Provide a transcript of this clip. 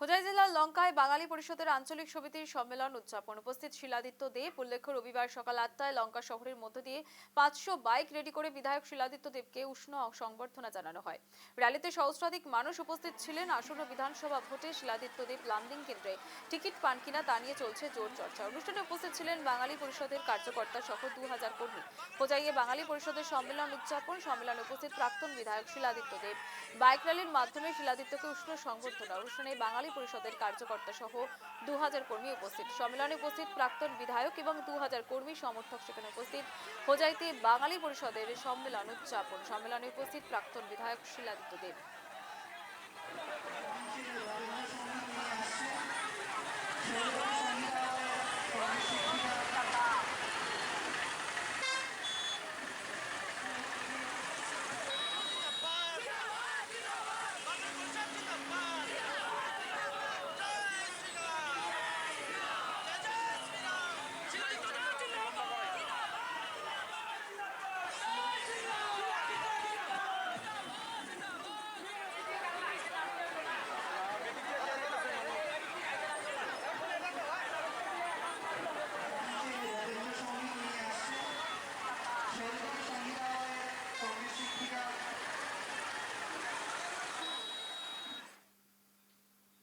খোজাই জেলার লঙ্কায় বাঙালি পরিষদের আঞ্চলিক সমিতির সম্মেলন উদযাপন। উপস্থিত শিলাদিত্য দেব। উল্লেখ্য, রবিবার সকাল 8টায় লঙ্কা শহরের মধ্য দিয়ে 500 বাইক রেডি করে বিধায়ক শিলাদিত্য দেবকে উষ্ণ সংবর্ধনা জানানো হয়। র্যালিতে সহস্রাধিক মানুষ উপস্থিত ছিলেন। আসন্ন বিধানসভা ভোটে শিলাদিত্য দেব লামডিং কেন্দ্রে টিকিট পান কিনা তা নিয়ে চলছে জোর চর্চা। অনুষ্ঠানে উপস্থিত ছিলেন বাঙালি পরিষদের কার্যকর্তা সহ 2000 কর্মী। খোজাইয়ে বাঙালি পরিষদের সম্মেলন উদযাপন। সম্মেলনে উপস্থিত প্রাক্তন বিধায়ক শিলাদিত্য দেব। বাইক র্যালির মাধ্যমে শিলাদিত্যকে উষ্ণ সংবর্ধনা। অনুষ্ঠানে বাঙালি পরিষদের কার্যকর্তা সহ 2000 কর্মী উপস্থিত। সম্মেলনে উপস্থিত প্রাক্তন বিধায়ক এবং 2000 কর্মী সমর্থক সেখানে উপস্থিত। খোজাইতে বাঙালি পরিষদের সম্মেলন উদযাপন। সম্মেলনে উপস্থিত প্রাক্তন বিধায়ক শিলাদিত্য দেব।